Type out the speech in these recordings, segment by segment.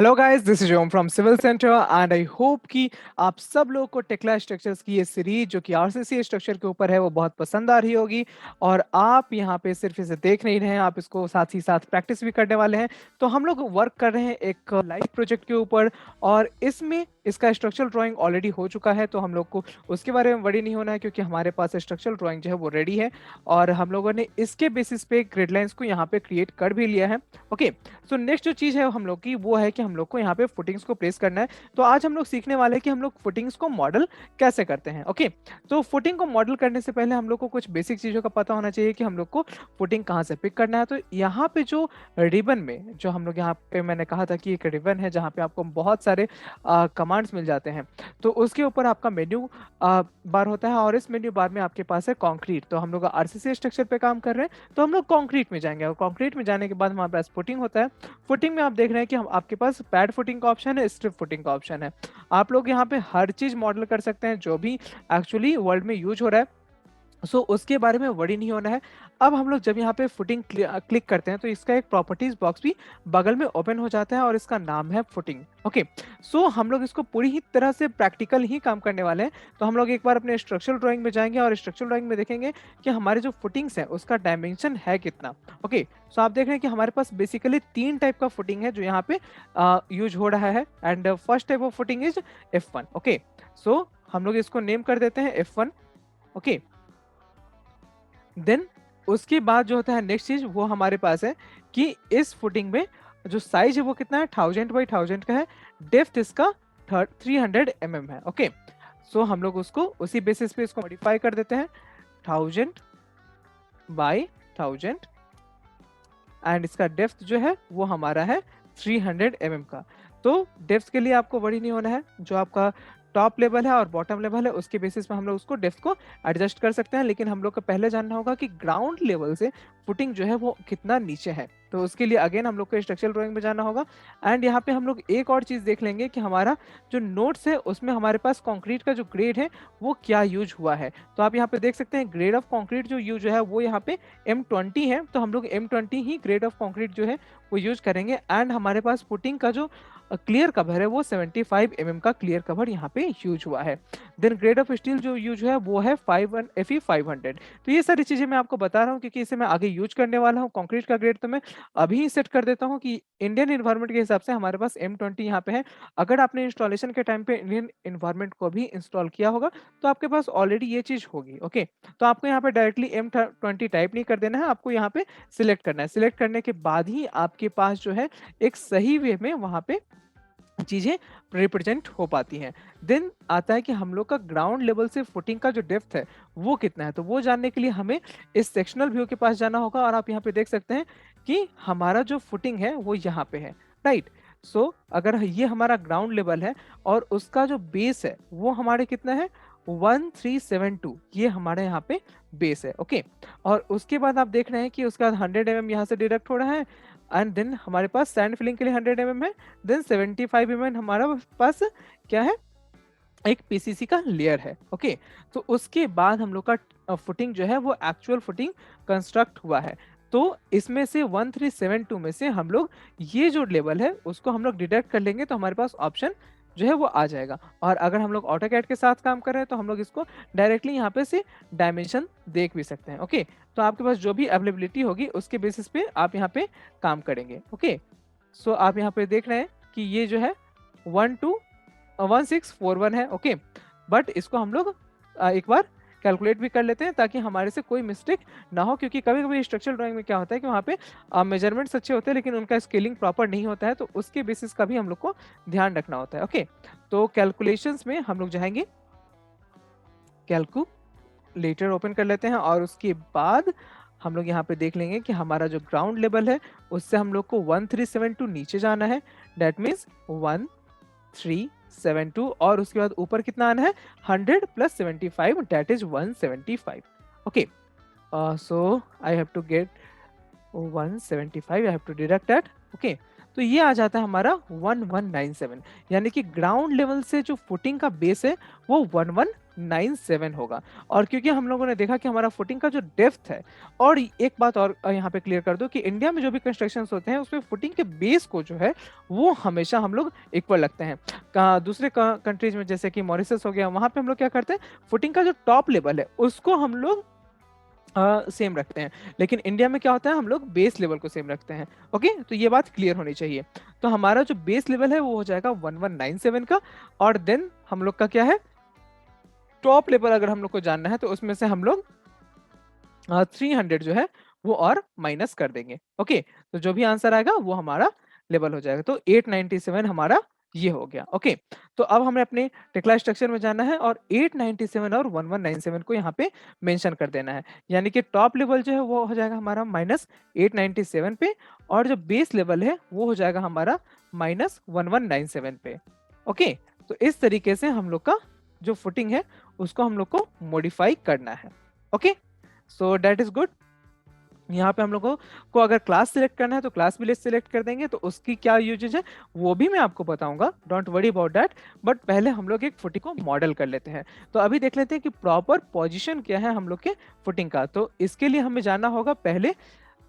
Hello guys, this is Om from civil centre and I hope कि आप सब लोगों को टेक्ला स्ट्रक्चर्स की ये सीरीज जो कि आरसीसी स्ट्रक्चर के ऊपर है वो बहुत पसंद आ रही होगी। और आप यहाँ पे सिर्फ इसे देख नहीं रहे हैं, आप इसको साथ ही साथ प्रैक्टिस भी करने वाले हैं। तो हम लोग वर्क कर रहे हैं एक लाइव प्रोजेक्ट के ऊपर, और इसमें इसका स्ट्रक्चरल ड्राइंग ऑलरेडी हो चुका है। तो हम लोग को उसके बारे में वरी नहीं होना है, क्योंकि हमारे पास स्ट्रक्चरल ड्राइंग जो है वो रेडी है। और हम लोगों ने इसके बेसिस पे ग्रिड लाइंस को यहाँ पे क्रिएट कर भी लिया है। ओके, सो नेक्स्ट जो चीज़ है हम लोग की वो है कि हम लोग को यहाँ पे फुटिंग्स को प्लेस करना है। तो आज हम लोग सीखने वाले हैं कि हम लोग फुटिंग्स को मॉडल कैसे करते हैं। ओके, तो फुटिंग को मॉडल करने से पहले हम लोग को कुछ बेसिक चीज़ों का पता होना चाहिए कि हम लोग को फुटिंग कहाँ से पिक करना है। तो यहाँ पे जो रिबन में जो हम लोग यहाँ पे मैंने कहा था कि एक रिबन है जहाँ पे आपको बहुत सारे कमांड्स मिल जाते हैं। तो उसके ऊपर आपका मेन्यू बार होता है, और इस मेन्यू बार में आपके पास है कंक्रीट। तो हम लोग आरसीसी स्ट्रक्चर पे काम कर रहे हैं, तो हम लोग कंक्रीट में जाएंगे, और कंक्रीट में जाने के बाद हमारे पास फुटिंग होता है। फुटिंग में आप देख रहे हैं कि हम आपके पास पैड फुटिंग का ऑप्शन है, स्ट्रिप फुटिंग का ऑप्शन है। आप लोग यहाँ पे हर चीज मॉडल कर सकते हैं जो भी एक्चुअली वर्ल्ड में यूज हो रहा है। उसके बारे में वरी नहीं होना है। अब हम लोग जब यहाँ पे फुटिंग क्लिक करते हैं तो इसका एक प्रॉपर्टीज बॉक्स भी बगल में ओपन हो जाता है, और इसका नाम है फुटिंग। ओके, सो हम लोग इसको पूरी ही तरह से प्रैक्टिकल ही काम करने वाले हैं। तो हम लोग एक बार अपने स्ट्रक्चरल ड्राइंग में जाएंगे, और स्ट्रक्चरल ड्राइंग में देखेंगे कि हमारे जो फुटिंग्स है उसका डायमेंशन है कितना। ओके, सो आप देख रहे हैं कि हमारे पास बेसिकली तीन टाइप का फुटिंग है जो यहाँ पे यूज हो रहा है। And first type of footing is F1। Okay, so हम लोग इसको नेम कर देते हैं F1। ओके, देन उसके बाद जो होता है नेक्स्ट चीज वो हमारे पास है कि इस फुटिंग में जो साइज है वो कितना है, 1000 बाई 1000 का है। डेप्थ इसका 300 है। ओके, सो हम लोग उसको उसी बेसिस पे इसको मॉडिफाई कर देते हैं, 1000 बाई 1000। एंड इसका डेप्थ जो है वो हमारा है 300 का। तो डेप्थ के लिए आपको वरी नहीं होना है, जो आपका टॉप लेवल है और बॉटम लेवल है उसके बेसिस पे हम लोग उसको डेप्थ को एडजस्ट कर सकते हैं। लेकिन हम लोग को पहले जानना होगा कि ग्राउंड लेवल से फुटिंग जो है वो कितना नीचे है। तो उसके लिए अगेन हम लोग को स्ट्रक्चरल ड्राइंग में जाना होगा। एंड यहाँ पे हम लोग एक और चीज़ देख लेंगे कि हमारा जो नोट्स है उसमें हमारे पास कंक्रीट का जो ग्रेड है वो क्या यूज हुआ है। तो आप यहाँ पे देख सकते हैं ग्रेड ऑफ कंक्रीट जो यूज है वो यहाँ पे M20 है। तो हम लोग M20 he grade of concrete जो है वो यूज करेंगे। एंड हमारे पास फुटिंग का जो क्लियर कवर है वो 75 का क्लियर कवर यहाँ पे यूज हुआ है। देन ग्रेड ऑफ स्टील जो यूज है वो है 500 FE 500। तो ये सारी चीजें मैं आपको बता रहा हूँ क्योंकि इसे मैं आगे यूज करने वाला हूँ। कंक्रीट का ग्रेड तो मैं अभी ही सेट कर देता हूँ कि इंडियन इन्वायरमेंट के हिसाब से हमारे पास M20 यहाँ पे है। अगर आपने इंस्टॉलेशन के टाइम पे इंडियन इन्वायरमेंट को भी इंस्टॉल किया होगा तो आपके पास ऑलरेडी ये चीज होगी। ओके, तो आपको यहाँ पे डायरेक्टली M20 टाइप नहीं कर देना है, आपको यहाँ पे सिलेक्ट करना है। सिलेक्ट करने के बाद ही आपके पास जो है एक सही वे में वहाँ पे चीजें रिप्रेजेंट हो पाती हैं। देन आता है कि हम लोग का ग्राउंड लेवल से फुटिंग का जो डेप्थ है वो कितना है। तो वो जानने के लिए हमें इस सेक्शनल व्यू के पास जाना होगा, और आप यहाँ पे देख सकते हैं कि हमारा जो फुटिंग है वो यहाँ पे है, राइट। अगर ये हमारा ग्राउंड लेवल है और उसका जो बेस है वो हमारे कितना है, 1372, ये हमारे यहाँ पे बेस है। ओके, और उसके बाद आप देख रहे हैं कि उसका 100 यहाँ से डिडक्ट हो रहा है। एंड देन हमारे पास सैंड फिलिंग के लिए 100 है। देन 75 हमारा पास क्या है, एक पीसीसी का लेयर है। ओके, तो उसके बाद हम लोग का फुटिंग जो है वो एक्चुअल फुटिंग कंस्ट्रक्ट हुआ है। तो इसमें से 1372 में से हम लोग ये जो लेवल है उसको हम लोग डिडक्ट कर लेंगे, तो हमारे पास ऑप्शन जो है वो आ जाएगा। और अगर हम लोग ऑटोकैड के साथ काम कर रहे हैं तो हम लोग इसको डायरेक्टली यहाँ पे से डायमेंशन देख भी सकते हैं। ओके, तो आपके पास जो भी अवेलेबिलिटी होगी उसके बेसिस पे आप यहाँ पे काम करेंगे। ओके, आप यहाँ पे देख रहे हैं कि ये जो है 1641 है। ओके, बट इसको हम लोग एक बार कैलकुलेट भी कर लेते हैं ताकि हमारे से कोई मिस्टेक ना हो, क्योंकि कभी कभी स्ट्रक्चरल ड्राइंग में क्या होता है कि वहाँ पे मेजरमेंट्स अच्छे होते हैं लेकिन उनका स्केलिंग प्रॉपर नहीं होता है। तो उसके बेसिस का भी हम लोग को ध्यान रखना होता है। ओके, तो कैलकुलेशंस में हम लोग जाएंगे, कैलकुलेटर ओपन कर लेते हैं, और उसके बाद हम लोग यहाँ पे देख लेंगे कि हमारा जो ग्राउंड लेवल है उससे हम लोग को 1372 नीचे जाना है। दैट मीन्स 1372, और उसके बाद ऊपर कितना आना है, 100 plus 75, that is 175। Okay, so I have to get 175, I have to deduct that. Okay, तो ये आ जाता है हमारा 1197, यानी कि ग्राउंड लेवल से जो फुटिंग का बेस है वो 197 होगा। और क्योंकि हम लोगों ने देखा कि हमारा फुटिंग का जो डेप्थ है, और एक बात और यहाँ पे क्लियर कर दूं कि इंडिया में जो भी कंस्ट्रक्शंस होते हैं उसमें फुटिंग के बेस को जो है वो हमेशा हम लोग इक्वल रखते हैं। दूसरे कंट्रीज में जैसे कि मॉरिशस हो गया, वहां पे हम लोग क्या करते हैं, फुटिंग का जो टॉप लेवल है उसको हम लोग सेम रखते हैं। लेकिन इंडिया में क्या होता है, हम लोग बेस लेवल को सेम रखते हैं। ओके, तो ये बात क्लियर होनी चाहिए। तो हमारा जो बेस लेवल है वो हो जाएगा 1197 का, और देन हम लोग का क्या है, टॉप लेवल अगर हम लोग को जानना है तो उसमें से हम लोग 300 जो है वो और माइनस कर देंगे। ओके, तो जो भी आंसर आएगा वो हमारा लेवल हो जाएगा। तो 897 हमारा ये हो गया। ओके, तो अब हमें अपने टेक्ला स्ट्रक्चर में जाना है और 897 और 1197 को यहाँ पे मेंशन कर देना है। यानी कि टॉप लेवल जो है वो हो जाएगा हमारा -897 पे, और जो बेस लेवल है वो हो जाएगा हमारा -1197 पे। ओके, तो इस तरीके से हम लोग का जो फुटिंग है उसको हम लोग को मॉडिफाई करना है। Okay, so that is good. यहाँ पे हम लोगों को अगर क्लास सिलेक्ट करना है तो क्लास भी लिस्ट सिलेक्ट कर देंगे, तो उसकी क्या यूजेज है वो भी मैं आपको बताऊंगा, don't worry about that. But पहले हम लोग एक फुटिंग को मॉडल कर लेते हैं। तो अभी देख लेते हैं कि प्रॉपर पोजीशन क्या है हम लोग के फुटिंग का। तो इसके लिए हमें जाना होगा पहले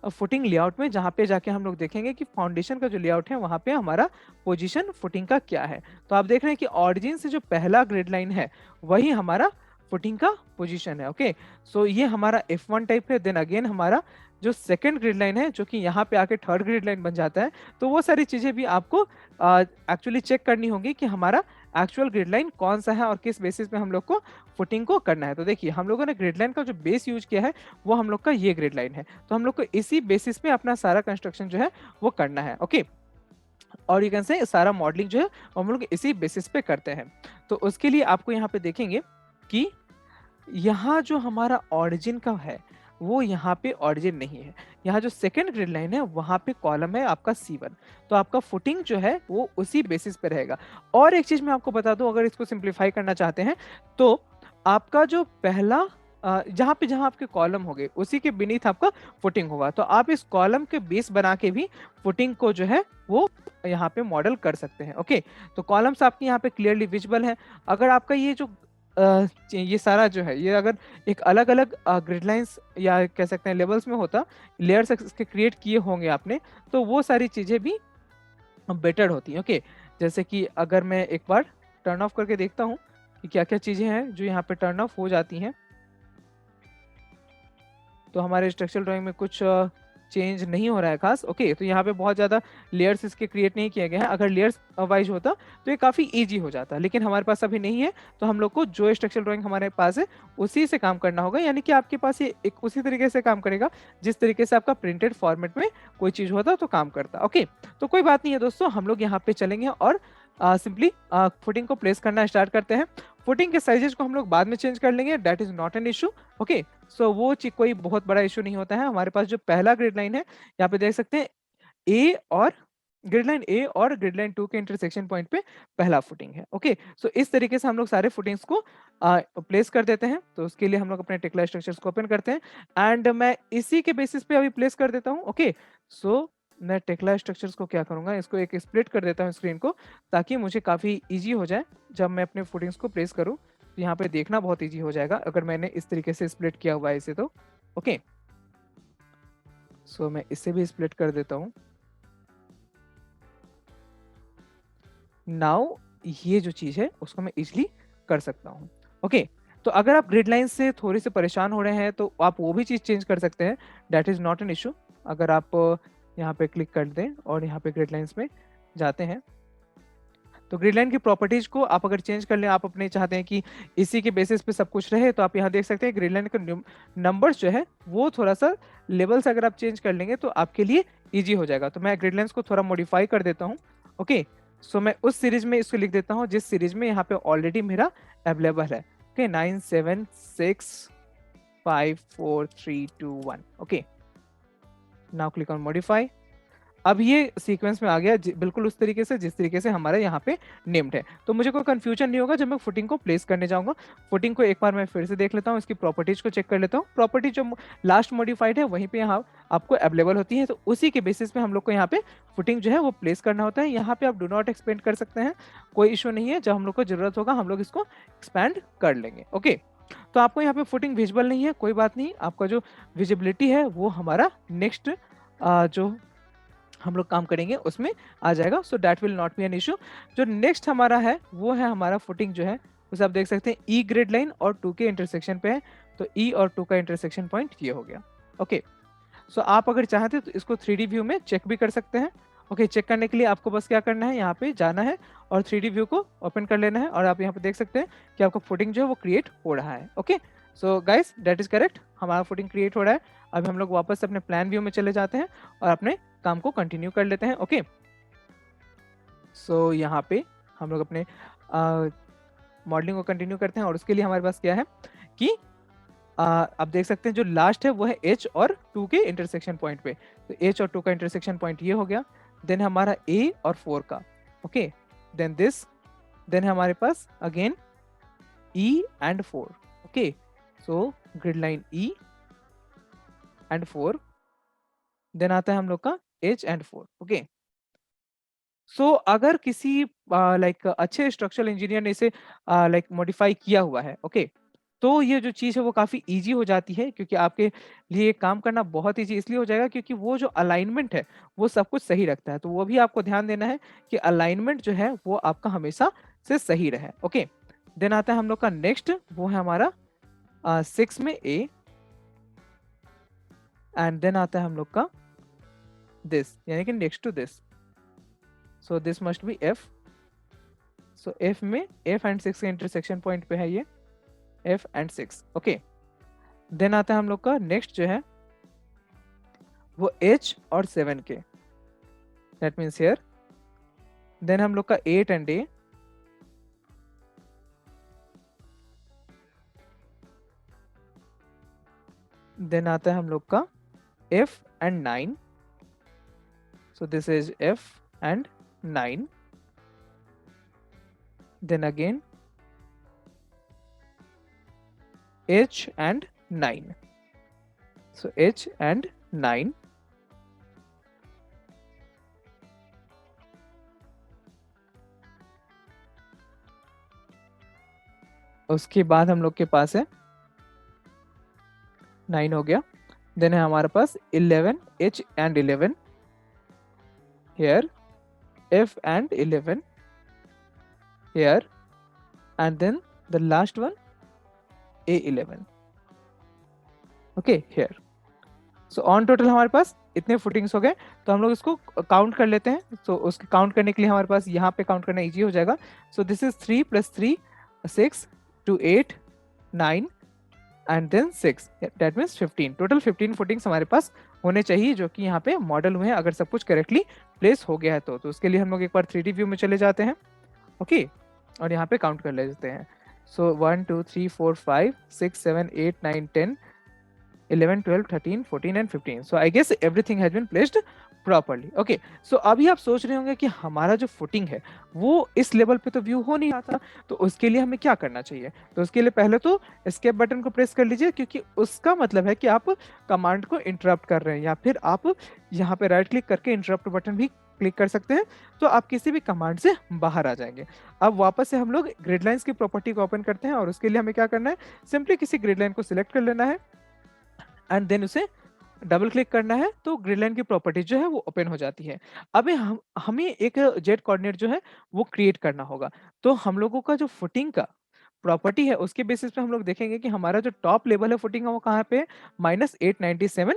फुटिंग लेआउट में, जहाँ पे जाके हम लोग देखेंगे कि फाउंडेशन का जो लेआउट है वहाँ पे हमारा पोजीशन फुटिंग का क्या है। तो आप देख रहे हैं कि ऑरिजिन से जो पहला ग्रिड लाइन है वही हमारा फुटिंग का पोजीशन है। ओके, सो ये हमारा F1 टाइप है। देन अगेन हमारा जो सेकंड ग्रिड लाइन है जो कि यहाँ पे आके थर्ड ग्रिड लाइन बन जाता है। तो वो सारी चीज़ें भी आपको एक्चुअली चेक करनी होगी कि हमारा एक्चुअल ग्रिड लाइन कौन सा है और किस बेसिस पे हम लोग को फुटिंग को करना है। तो देखिए हम लोगों ने ग्रिड लाइन का जो बेस यूज किया है वो हम लोग का ये ग्रिड लाइन है। तो हम लोग को इसी बेसिस पे अपना सारा कंस्ट्रक्शन जो है वो करना है। ओके, और यू कैन से सारा मॉडलिंग जो है वो हम लोग इसी बेसिस पे करते हैं। तो उसके लिए आपको यहाँ पे देखेंगे कि यहाँ जो हमारा ऑरिजिन का है वो यहाँ पे ऑरिजिन नहीं है। यहाँ जो सेकंड ग्रिड लाइन है वहाँ पे कॉलम है आपका C1। तो आपका फुटिंग जो है वो उसी बेसिस पे रहेगा। और एक चीज मैं आपको बता दूं, अगर इसको सिंप्लीफाई करना चाहते हैं तो आपका जो पहला जहाँ आपके कॉलम हो गए उसी के बीनीथ आपका फुटिंग होगा। तो आप इस कॉलम के बेस बना के भी फुटिंग को जो है वो यहाँ पे मॉडल कर सकते हैं। ओके, तो कॉलम्स आपके यहाँ पे क्लियरली विजिबल है। अगर आपका ये जो ये सारा जो है ये अगर एक अलग अलग ग्रिड लाइंस या कह सकते हैं लेवल्स में होता, लेयर्स इसके क्रिएट किए होंगे आपने, तो वो सारी चीज़ें भी बेटर होती हैं। ओके, जैसे कि अगर मैं एक बार टर्न ऑफ करके देखता हूँ कि क्या क्या चीज़ें हैं जो यहाँ पे टर्न ऑफ हो जाती हैं, तो हमारे स्ट्रक्चरल ड्राइंग में कुछ चेंज नहीं हो रहा है खास। ओके, तो यहाँ पे बहुत ज़्यादा लेयर्स इसके क्रिएट नहीं किए गए हैं। अगर लेयर्स वाइज होता तो ये काफ़ी इजी हो जाता, लेकिन हमारे पास अभी नहीं है। तो हम लोग को जो स्ट्रक्चरल ड्राइंग हमारे पास है उसी से काम करना होगा। यानी कि आपके पास ये एक उसी तरीके से काम करेगा जिस तरीके से आपका प्रिंटेड फॉर्मेट में कोई चीज़ होता तो काम करता। ओके, तो कोई बात नहीं है दोस्तों, हम लोग यहाँ पे चलेंगे और सिंपली फुटिंग को प्लेस करना स्टार्ट करते हैं। फुटिंग के साइजेस को हम लोग बाद में चेंज कर लेंगे, that is not an issue. Okay, so वो चीज कोई बहुत बड़ा इशू नहीं होता है। हमारे पास जो पहला ग्रिड लाइन है यहाँ पे देख सकते हैं ए और ग्रिड लाइन ए और ग्रिड लाइन 2 के इंटरसेक्शन पॉइंट पे पहला फुटिंग है। ओके, सो इस तरीके से हम लोग सारे फुटिंग्स को प्लेस कर देते हैं। तो उसके लिए हम लोग अपने टेक्ला स्ट्रक्चर्स को ओपन करते हैं एंड मैं इसी के बेसिस पे अभी प्लेस कर देता हूँ। ओके, सो मैं टेक्ला स्ट्रक्चर्स को क्या करूंगा, इसको एक स्प्लिट कर देता हूँ स्क्रीन को, ताकि मुझे काफ़ी ईजी हो जाए जब मैं अपने फुटिंग्स को प्लेस करूँ। तो यहाँ पे देखना बहुत ईजी हो जाएगा अगर मैंने इस तरीके से स्प्लिट किया हुआ है इसे तो। ओके, सो मैं इसे भी स्प्लिट कर देता हूँ। नाउ ये जो चीज़ है उसको मैं इजीली कर सकता हूँ। ओके, तो अगर आप ग्रिड लाइन से थोड़े से परेशान हो रहे हैं तो आप वो भी चीज़ चेंज कर सकते हैं, that is not an issue. अगर आप यहाँ पे क्लिक कर दें और यहाँ पे ग्रिड लाइंस में जाते हैं तो ग्रिड लाइन की प्रॉपर्टीज को आप अगर चेंज कर लें, आप अपने चाहते हैं कि इसी के बेसिस पे सब कुछ रहे, तो आप यहाँ देख सकते हैं ग्रिड लाइन का नंबर्स जो है वो थोड़ा सा लेवल्स अगर आप चेंज कर लेंगे तो आपके लिए ईजी हो जाएगा। तो मैं ग्रिड लाइन्स को थोड़ा मॉडिफाई कर देता हूँ। ओके, सो मैं उस सीरीज में इसको लिख देता हूँ जिस सीरीज में यहाँ पे ऑलरेडी मेरा अवेलेबल है। Okay, 9765432 1। Okay, now click on modify अब ये सीक्वेंस में आ गया बिल्कुल उस तरीके से जिस तरीके से हमारे यहाँ पे नेम्ड है। तो मुझे कोई कंफ्यूजन नहीं होगा जब मैं फुटिंग को प्लेस करने जाऊंगा। फुटिंग को एक बार मैं फिर से देख लेता हूँ, इसकी प्रॉपर्टीज को चेक कर लेता हूँ। प्रॉपर्टी जो लास्ट मॉडिफाइड है वहीं पे यहाँ आपको अवेलेबल होती है, तो उसी के बेसिस पे हम लोग को यहाँ पे फुटिंग जो है वो प्लेस करना होता है। यहाँ पे आप डू नॉट एक्सपेंड कर सकते हैं, कोई इशू नहीं है। जब हम लोग को जरूरत होगा हम लोग इसको एक्सपैंड कर लेंगे। ओके, तो आपको यहाँ पे फुटिंग विजिबल नहीं है, कोई बात नहीं। आपका जो विजिबिलिटी है वो हमारा नेक्स्ट जो हम लोग काम करेंगे उसमें आ जाएगा, so that will not be an issue. जो नेक्स्ट हमारा है वो है हमारा फुटिंग जो है उसे आप देख सकते हैं ई ग्रिड लाइन और 2 के इंटरसेक्शन पे है, तो ई और 2 का इंटरसेक्शन पॉइंट ये हो गया। ओके, सो आप अगर चाहते तो इसको 3D व्यू में चेक भी कर सकते हैं। ओके, चेक करने के लिए आपको बस क्या करना है, यहाँ पे जाना है और 3D व्यू को ओपन कर लेना है, और आप यहाँ पे देख सकते हैं कि आपका फुटिंग जो है वो क्रिएट हो रहा है। Okay, so guys that is correct, हमारा फुटिंग क्रिएट हो रहा है। अब हम लोग वापस से अपने प्लान व्यू में चले जाते हैं और अपने काम को कंटिन्यू कर लेते हैं। ओके, सो यहाँ पे हम लोग अपने मॉडलिंग को कंटिन्यू करते हैं, और उसके लिए हमारे पास क्या है कि आप देख सकते हैं जो लास्ट है वो है एच और 2 के इंटरसेक्शन पॉइंट पे, तो एच और 2 का इंटरसेक्शन पॉइंट ये हो गया। देन हमारा ए और 4 का, ओके, देन दिस, देन हमारे पास again E and 4। Okay, so grid line E and 4, then आता है हम लोग का एच एंड 4। ओके, सो अगर किसी लाइक अच्छे स्ट्रक्चरल इंजीनियर ने इसे लाइक मॉडिफाई किया हुआ है, ओके, तो ये जो चीज़ है वो काफ़ी ईज़ी हो जाती है, क्योंकि आपके लिए काम करना बहुत ईज़ी इसलिए हो जाएगा क्योंकि वो जो अलाइनमेंट है वो सब कुछ सही रखता है। तो वो भी आपको ध्यान देना है कि अलाइनमेंट जो है वो आपका हमेशा से सही रहे। ओके, देन आता है हम लोग का नेक्स्ट, वो है हमारा 6 में ए, एंड देन आता है हम लोग का दिस, यानी कि next to this, so this must be F. So F में एफ एंड 6 के इंटरसेक्शन पॉइंट पे है ये, एफ एंड 6। ओके, देन आता है हम लोग का नेक्स्ट जो है वो एच और 7 के, दैट मीन्स हियर। देन हम लोग का 8 एंड ए, देन आता है हम लोग का F and 9, so this is F and 9, then again H and 9, so H and 9, उसके बाद हम लोग के पास है 9 हो गया। देन है हमारे पास 11, H and 11 here, F and 11 here, and then the last one A11, okay here। So on total हमारे पास इतने फुटिंग्स हो गए, तो हम लोग इसको काउंट कर लेते हैं। सो उसके काउंट करने के लिए हमारे पास यहाँ पे काउंट करना इजी हो जाएगा। So this is 3 + 3 6 to 8 9 and then 6, that means 15, total 15 footings हमारे पास होने चाहिए जो कि यहाँ पे मॉडल हुए हैं, अगर सब कुछ करेक्टली प्लेस हो गया है तो उसके लिए हम लोग एक बार 3D व्यू में चले जाते हैं। ओके, और यहाँ पे काउंट कर लेते हैं। सो 1 2 3 4 5 6 7 8 9 10 11 12 13 14 and 15, so I guess everything has been placed properly. Okay, so अभी आप सोच रहे होंगे कि हमारा जो फुटिंग है वो इस लेवल पे तो व्यू हो नहीं आता, तो उसके लिए हमें क्या करना चाहिए। तो उसके लिए पहले तो एस्केप बटन को प्रेस कर लीजिए, क्योंकि उसका मतलब है कि आप कमांड को इंटरप्ट कर रहे हैं, या फिर आप यहाँ पे राइट क्लिक करके इंटरप्ट बटन भी क्लिक कर सकते हैं, तो आप किसी भी कमांड से बाहर आ जाएंगे। अब वापस से हम लोग ग्रिड लाइंस की प्रॉपर्टी को ओपन करते हैं, और उसके लिए हमें क्या करना है, सिंपली किसी ग्रिड लाइन को सिलेक्ट कर लेना है एंड देन उसे डबल क्लिक करना है, तो ग्रिड लाइन की प्रॉपर्टी जो है वो ओपन हो जाती है। अभी हमें एक जेड कोऑर्डिनेट जो है वो क्रिएट करना होगा। तो हम लोगों का जो फुटिंग का प्रॉपर्टी है उसके बेसिस पे हम लोग देखेंगे कि हमारा जो टॉप लेवल है फुटिंग का वो कहाँ पे है, -897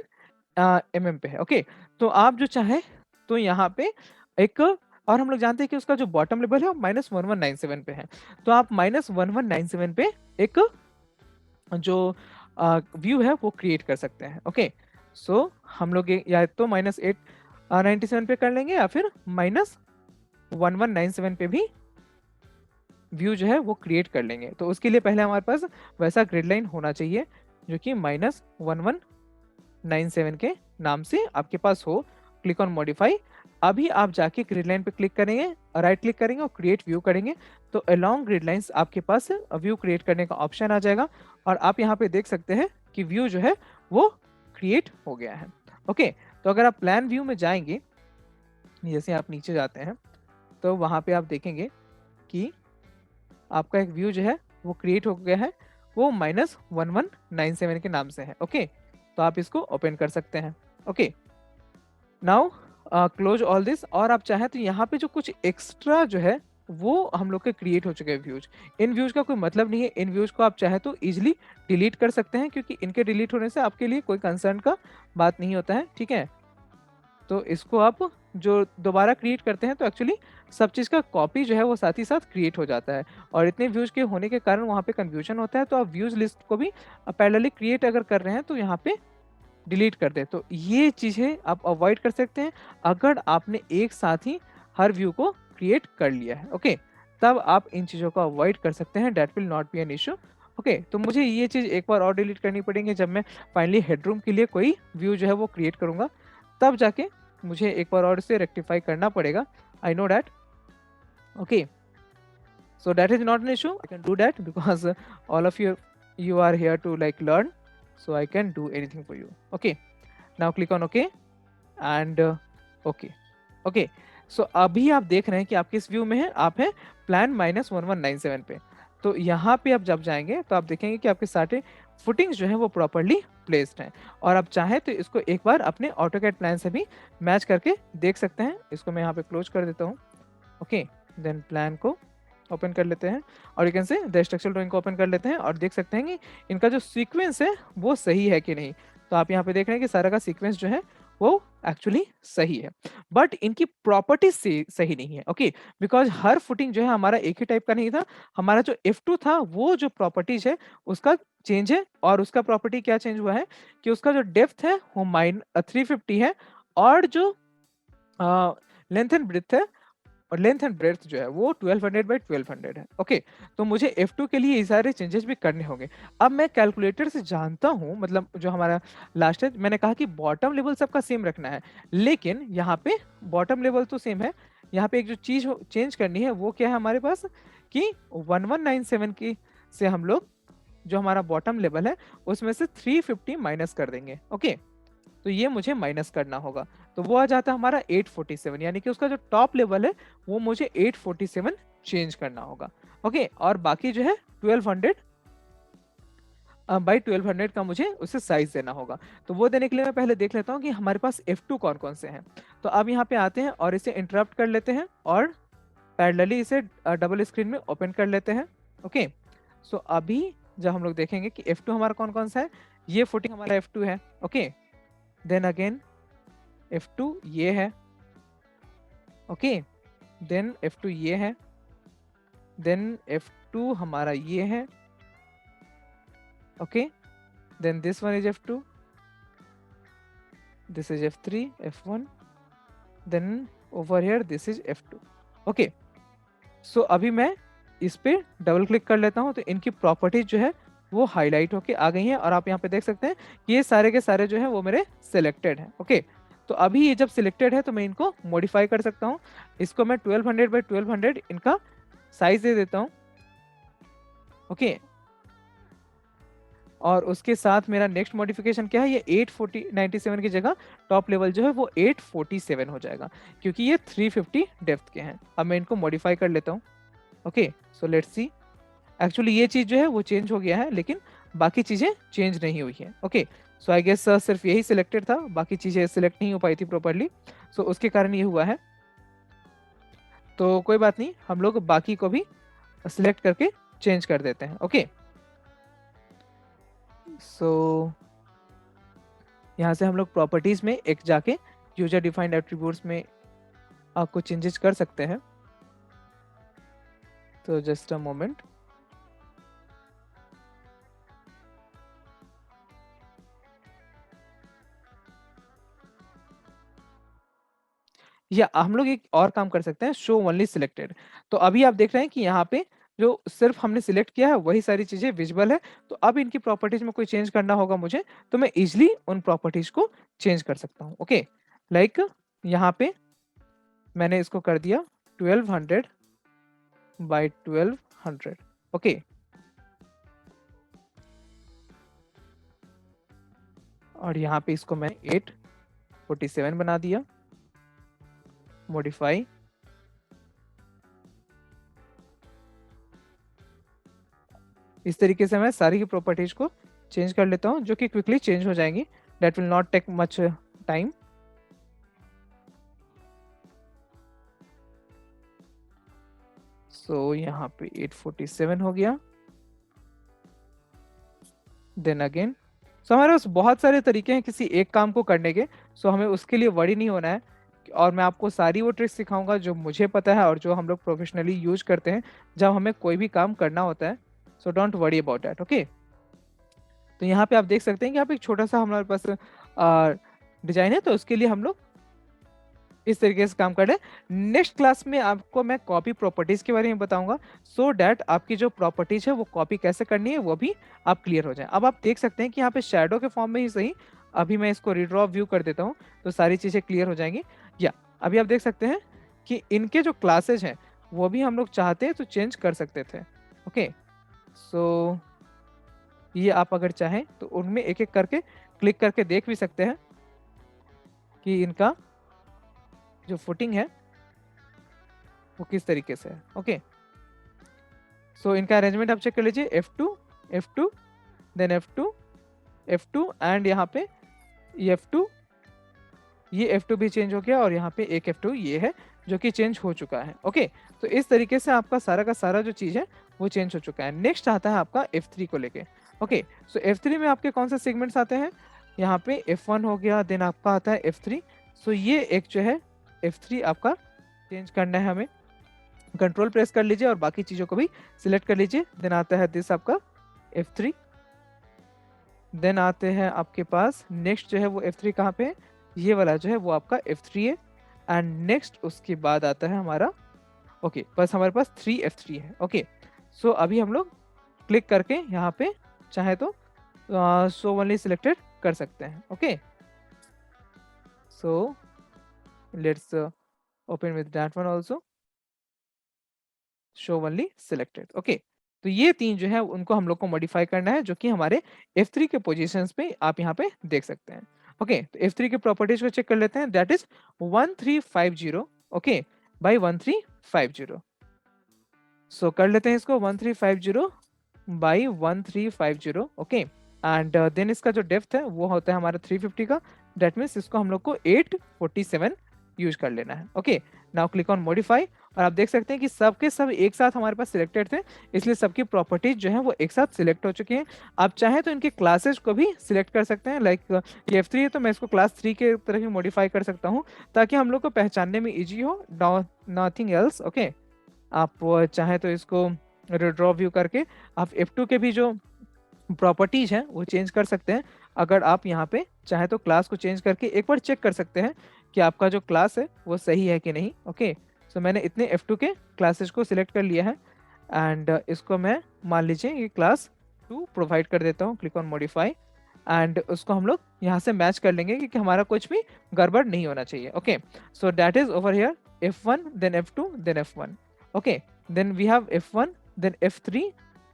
mm पे है। ओके, तो आप जो चाहे तो यहाँ पे एक, और हम लोग जानते हैं कि उसका जो बॉटम लेवल है वो -1197 पे है, तो आप -1197 पे एक जो व्यू है वो क्रिएट कर सकते हैं। ओके, सो हम लोग या तो -897 पे कर लेंगे, या फिर -1197 पे भी व्यू जो है वो क्रिएट कर लेंगे। तो उसके लिए पहले हमारे पास वैसा ग्रिड लाइन होना चाहिए जो कि -1197 के नाम से आपके पास हो। क्लिक ऑन मॉडिफाई अभी आप जाके ग्रिड लाइन पे क्लिक करेंगे, राइट क्लिक करेंगे और क्रिएट व्यू करेंगे, तो अलोंग ग्रिड लाइंस आपके पास व्यू क्रिएट करने का ऑप्शन आ जाएगा और आप यहाँ पे देख सकते हैं कि व्यू जो है वो क्रिएट हो गया है। ओके, तो अगर आप प्लान व्यू में जाएंगे, जैसे आप नीचे जाते हैं, तो वहाँ पे आप देखेंगे कि आपका एक व्यू जो है वो क्रिएट हो गया है, वो -1197 के नाम से है। ओके, तो आप इसको ओपन कर सकते हैं। Okay, now close all this, और आप चाहें तो यहाँ पे जो कुछ एक्स्ट्रा जो है वो हम लोग के क्रिएट हो चुके हैं व्यूज, इन व्यूज का कोई मतलब नहीं है, इन व्यूज को आप चाहे तो इजिली डिलीट कर सकते हैं, क्योंकि इनके डिलीट होने से आपके लिए कोई कंसर्न का बात नहीं होता है। ठीक है, तो इसको आप जो दोबारा क्रिएट करते हैं तो एक्चुअली सब चीज़ का कॉपी जो है वो साथ ही साथ क्रिएट हो जाता है, और इतने व्यूज़ के होने के कारण वहाँ पे कन्फ्यूजन होता है, तो आप व्यूज़ लिस्ट को भी पैरेलली क्रिएट अगर कर रहे हैं तो यहाँ पे डिलीट कर दें, तो ये चीज़ें आप अवॉइड कर सकते हैं अगर आपने एक साथ ही हर व्यू को क्रिएट कर लिया है। ओके, तब आप इन चीज़ों को अवॉइड कर सकते हैं, that will not be N issue. Okay, तो मुझे ये चीज़ एक बार और डिलीट करनी पड़ेंगी जब मैं फाइनली हेडरूम के लिए कोई व्यू जो है वो क्रिएट करूँगा, तब जाके मुझे एक बार और इसे रेक्टिफाई करना पड़ेगा। I know that. Okay, so that is not an issue, I can do that because all of you are here to like learn, so I can do anything for you. Okay, now click on OK and OK। Okay, so अभी आप देख रहे हैं कि आप किस view में हैं, आप हैं प्लान -1197 पे। तो यहाँ पे आप जब जाएंगे तो आप देखेंगे कि आपके सारे फुटिंग्स जो है वो प्रॉपरली प्लेस्ड हैं, और आप चाहें तो इसको एक बार अपने ऑटोकैड प्लान से भी मैच करके देख सकते हैं। इसको मैं यहाँ पे क्लोज कर देता हूँ। ओके, देन प्लान को ओपन कर लेते हैं और you can say the structural drawing को ओपन कर लेते हैं और देख सकते हैं कि इनका जो सीक्वेंस है वो सही है कि नहीं। तो आप यहाँ पे देख रहे हैं कि सारा का सीक्वेंस जो है वो एक्चुअली सही है, बट इनकी प्रॉपर्टीज से सही नहीं है। ओके, बिकॉज हर फुटिंग जो है हमारा एक ही टाइप का नहीं था, हमारा जो F2 था वो जो प्रॉपर्टीज है उसका चेंज है, और उसका प्रॉपर्टी क्या चेंज हुआ है कि उसका जो डेप्थ है वो 350 है, और जो लेंथ एंड ब्रेथ है, और लेंथ एंड ब्रेथ जो है वो 1200 बाई 1200 है। ओके, तो मुझे F2 के लिए ये सारे चेंजेस भी करने होंगे। अब मैं कैलकुलेटर से जानता हूँ, मतलब जो हमारा लास्ट है मैंने कहा कि बॉटम लेवल सबका सेम रखना है, लेकिन यहाँ पे बॉटम लेवल तो सेम है, यहाँ पे एक जो चीज़ चेंज करनी है वो क्या है हमारे पास कि 1197 की से हम लोग जो हमारा बॉटम लेवल है उसमें से 350 माइनस कर देंगे। ओके, तो ये मुझे माइनस करना होगा, तो वो आ जाता है हमारा 847, यानी कि उसका जो टॉप लेवल है वो मुझे 847 चेंज करना होगा। ओके, और बाकी जो है 1200 बाई 1200 का मुझे उसे साइज देना होगा। तो वो देने के लिए मैं पहले देख लेता हूँ कि हमारे पास F2 कौन कौन से हैं। तो अब यहाँ पे आते हैं और इसे इंटरप्ट कर लेते हैं और पैरेलली इसे डबल स्क्रीन में ओपन कर लेते हैं। ओके, सो अभी जब हम लोग देखेंगे कि F2 हमारा कौन कौन सा है, ये फुटिंग हमारा F2 है। ओके, देन अगेन F2 ये है। ओके, देन F2 ये है, देन F2 हमारा ये है। Okay, then this one is F2, this is F3, F1, then over here this is F2। Okay, so अभी मैं इस पे डबल क्लिक कर लेता हूँ तो इनकी प्रॉपर्टीज जो है वो हाईलाइट होके आ गई हैं, और आप यहाँ पे देख सकते हैं कि ये सारे के सारे जो है वो मेरे सिलेक्टेड हैं। ओके, तो अभी ये जब सिलेक्टेड है तो मैं इनको मॉडिफाई कर सकता हूँ। इसको मैं 1200 बाई 1200 इनका साइज दे देता हूँ। ओके, और उसके साथ मेरा नेक्स्ट मॉडिफिकेशन क्या है, ये 897 की जगह टॉप लेवल जो है वो 847 हो जाएगा, क्योंकि ये 350 डेप्थ के हैं। अब मैं इनको मॉडिफाई कर लेता हूँ। Okay, so let's see, actually ये चीज़ जो है वो चेंज हो गया है, लेकिन बाकी चीज़ें चेंज नहीं हुई हैं। ओके, सो आई गेस सिर्फ यही सिलेक्टेड था, बाकी चीज़ें सिलेक्ट नहीं हो पाई थी प्रॉपरली, सो उसके कारण ये हुआ है। तो कोई बात नहीं, हम लोग बाकी को भी सिलेक्ट करके चेंज कर देते हैं। ओके, सो यहाँ से हम लोग प्रॉपर्टीज़ में एक जाके यूजर डिफाइंड एट्रीब्यूट्स में आपको चेंजेस कर सकते हैं। तो जस्ट अ मोमेंट, या हम लोग एक और काम कर सकते हैं, शो ओनली सिलेक्टेड। तो अभी आप देख रहे हैं कि यहाँ पे जो सिर्फ हमने सिलेक्ट किया है वही सारी चीज़ें विजिबल है। तो अब इनकी प्रॉपर्टीज में कोई चेंज करना होगा मुझे, तो मैं इजिली उन प्रॉपर्टीज को चेंज कर सकता हूँ। ओके, लाइक यहाँ पे मैंने इसको कर दिया 1200 बाई 1200। ओके, और यहाँ पे इसको मैं 847 बना दिया, मॉडिफाई। इस तरीके से मैं सारी की प्रॉपर्टीज को चेंज कर लेता हूँ, जो कि क्विकली चेंज हो जाएंगी, that will not take much time. So यहाँ पे 847 हो गया। देन अगेन, सो हमारे पास बहुत सारे तरीके हैं किसी एक काम को करने के, सो हमें उसके लिए वरी नहीं होना है। और मैं आपको सारी वो ट्रिक्स सिखाऊंगा जो मुझे पता है और जो हम लोग प्रोफेशनली यूज करते हैं जब हमें कोई भी काम करना होता है। So don't worry about that. Okay, तो यहाँ पे आप देख सकते हैं कि यहाँ पे एक छोटा सा हमारे पास डिजाइन है, तो उसके लिए हम लोग इस तरीके से काम कर रहे हैं। नेक्स्ट क्लास में आपको मैं कॉपी प्रॉपर्टीज के बारे में बताऊंगा, सो डैट आपकी जो प्रॉपर्टीज है वो कॉपी कैसे करनी है वो भी आप क्लियर हो जाए। अब आप देख सकते हैं कि यहाँ पे शेडो के फॉर्म में ही सही, अभी मैं इसको रिड्रॉ व्यू कर देता हूँ तो सारी चीज़ें क्लियर हो जाएंगी। या अभी आप देख सकते हैं कि इनके जो क्लासेज हैं वो भी हम लोग चाहते हैं तो चेंज कर सकते थे। ओके, सो ये आप अगर चाहें तो उनमें एक एक करके क्लिक करके देख भी सकते हैं कि इनका जो फुटिंग है वो किस तरीके से है। ओके, सो इनका अरेंजमेंट आप चेक कर लीजिए, F2 F2 then F2 F2 and यहाँ पे F2, ये F2 भी चेंज हो गया और यहाँ पे एक F2 ये है जो कि चेंज हो चुका है। ओके, तो इस तरीके से आपका सारा का सारा जो चीज़ है वो चेंज हो चुका है। नेक्स्ट आता है आपका F3 को लेके। ओके, सो F3 में आपके कौन से सेगमेंट्स आते हैं, यहाँ पे F1 हो गया, देन आपका आता है F3। सो ये एक जो है F3 आपका चेंज करना है हमें, कंट्रोल प्रेस कर लीजिए और बाकी चीज़ों को भी सिलेक्ट कर लीजिए। देन आता है दिस आपका F3। देन आते हैं आपके पास नेक्स्ट जो है वो F3 कहाँ पे है, ये वाला जो है वो आपका F3 है। एंड नेक्स्ट उसके बाद आता है हमारा, ओके बस हमारे पास 3 F3 है। ओके, सो अभी हम लोग क्लिक करके यहाँ पे चाहे तो शो ओनली सिलेक्टेड कर सकते हैं। Okay, so let's open with that one also, show only selected. Okay, तो ये तीन जो है उनको हम लोग को मॉडिफाई करना है, जो कि हमारे F3 के पोजीशंस पे आप यहाँ पे देख सकते हैं। ओके, तो F3 के प्रॉपर्टीज को चेक कर लेते हैं, दैट इज 1350 ओके बाई 1350। सो कर लेते हैं इसको 1350 बाई 1350। ओके, एंड देन इसका जो डेप्थ है वो होता है हमारा 350 का, दैट मीन्स इसको हम लोग को 847 यूज कर लेना है। Okay, now click on modify, और आप देख सकते हैं कि सबके सब एक साथ हमारे पास सिलेक्टेड थे, इसलिए सबकी प्रॉपर्टीज जो है वो एक साथ सिलेक्ट हो चुकी हैं। आप चाहें तो इनके क्लासेज को भी सिलेक्ट कर सकते हैं, लाइक ये F3 है तो मैं इसको क्लास 3 के तरह ही मॉडिफाई कर सकता हूँ ताकि हम लोग को पहचानने में ईजी हो, नथिंग एल्स। ओके, आप चाहें तो इसको ड्रॉ व्यू करके आप F2 के भी जो प्रॉपर्टीज हैं वो चेंज कर सकते हैं। अगर आप यहाँ पे चाहे तो क्लास को चेंज करके एक बार चेक कर सकते हैं कि आपका जो क्लास है वो सही है कि नहीं। ओके, सो मैंने इतने F2 के क्लासेस को सिलेक्ट कर लिया है, एंड इसको मैं मान लीजिए ये क्लास 2 प्रोवाइड कर देता हूँ। क्लिक ऑन मॉडिफाई, एंड उसको हम लोग यहाँ से मैच कर लेंगे क्योंकि हमारा कुछ भी गड़बड़ नहीं होना चाहिए। Okay, so that is over here F1 then F2 then F1। Okay, then we have F1 then F3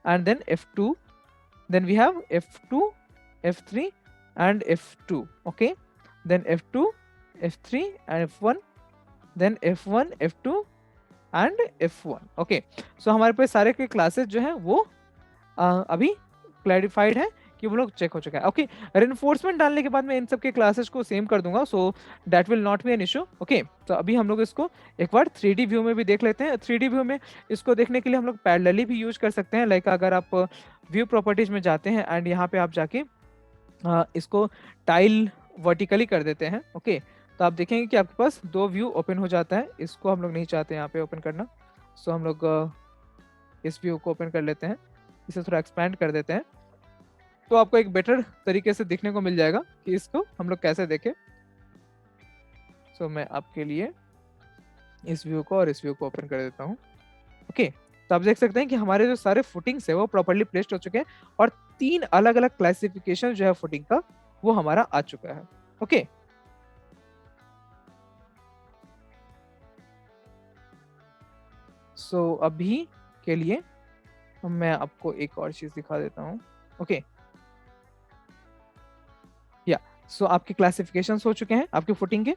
and then F2, then we have F2 F3 and F2। okay, then F2 F3 and F1, then F1 F2 and F1। okay, so हमारे पे सारे के classes जो हैं वो अभी clarified है कि वो लोग चेक हो चुका है। ओके, रेनफोर्समेंट डालने के बाद मैं इन सब के क्लासेस को सेम कर दूंगा, so that will not be N issue. Okay, तो अभी हम लोग इसको एक बार 3D व्यू में भी देख लेते हैं। 3D व्यू में इसको देखने के लिए हम लोग पैरेलली भी यूज कर सकते हैं, लाइक अगर आप व्यू प्रॉपर्टीज में जाते हैं एंड यहाँ पे आप जाके इसको टाइल वर्टिकली कर देते हैं। ओके, तो आप देखेंगे कि आपके पास दो व्यू ओपन हो जाता है। इसको हम लोग नहीं चाहते यहाँ पे ओपन करना, सो हम लोग इस व्यू को ओपन कर लेते हैं, इसे थोड़ा एक्सपैंड कर देते हैं, तो आपको एक बेटर तरीके से दिखने को मिल जाएगा कि इसको हम लोग कैसे देखें। सो मैं आपके लिए इस व्यू को और इस व्यू को ओपन कर देता हूँ। ओके, तो आप देख सकते हैं कि हमारे जो सारे फुटिंग्स है वो प्रॉपर्ली प्लेस्ड हो चुके हैं और 3 अलग अलग क्लासिफिकेशन जो है फुटिंग का वो हमारा आ चुका है। ओके, सो अभी के लिए मैं आपको एक और चीज़ दिखा देता हूँ। ओके, या सो आपके क्लासिफिकेशंस हो चुके हैं आपके फुटिंग के।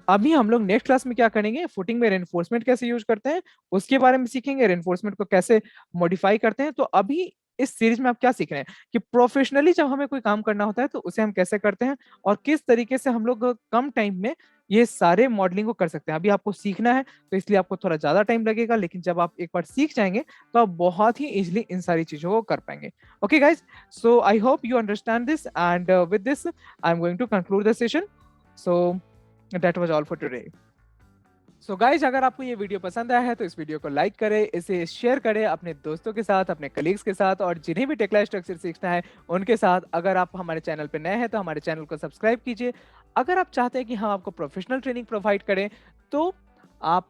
अभी हम लोग नेक्स्ट क्लास में क्या करेंगे, फुटिंग में रेनफोर्समेंट कैसे यूज करते हैं उसके बारे में सीखेंगे, रेनफोर्समेंट को कैसे मॉडिफाई करते हैं। तो अभी इस सीरीज में आप क्या सीख रहे हैं कि प्रोफेशनली जब हमें कोई काम करना होता है तो उसे हम कैसे करते हैं और किस तरीके से हम लोग कम टाइम में ये सारे मॉडलिंग को कर सकते हैं। अभी आपको सीखना है तो इसलिए आपको थोड़ा ज्यादा टाइम लगेगा, लेकिन जब आप एक बार सीख जाएंगे तो आप बहुत ही इजिली इन सारी चीजों को कर पाएंगे। Okay guys, so I hope you understand this and with this I am going to conclude the session. So that was all for today. So guys, अगर आपको ये वीडियो पसंद आया है तो इस वीडियो को लाइक करें, इसे शेयर करें अपने दोस्तों के साथ, अपने कलीग्स के साथ, और जिन्हें भी टेक्ला स्ट्रक्चर सीखना है उनके साथ। अगर आप हमारे चैनल पे नए हैं तो हमारे चैनल को सब्सक्राइब कीजिए। अगर आप चाहते हैं कि हम आपको प्रोफेशनल ट्रेनिंग प्रोवाइड करें तो आप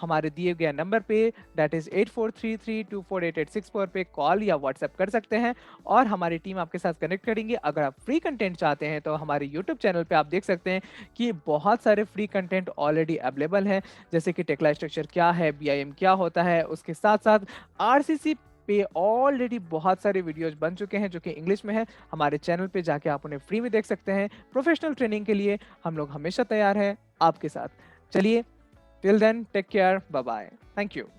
हमारे दिए गए नंबर पे, दैट इज 8433248864 पे कॉल या व्हाट्सएप कर सकते हैं और हमारी टीम आपके साथ कनेक्ट करेंगे। अगर आप फ्री कंटेंट चाहते हैं तो हमारे यूट्यूब चैनल पे आप देख सकते हैं कि बहुत सारे फ्री कंटेंट ऑलरेडी अवेलेबल हैं, जैसे कि टेक्ला स्ट्रक्चर क्या है, बीआईएम क्या होता है, उसके साथ साथ आरसीसी पे ऑलरेडी बहुत सारे वीडियोज बन चुके हैं जो कि इंग्लिश में है। हमारे चैनल पे जाके आप उन्हें फ्री में देख सकते हैं। प्रोफेशनल ट्रेनिंग के लिए हम लोग हमेशा तैयार हैं आपके साथ। चलिए, till then, take care, bye bye, thank you।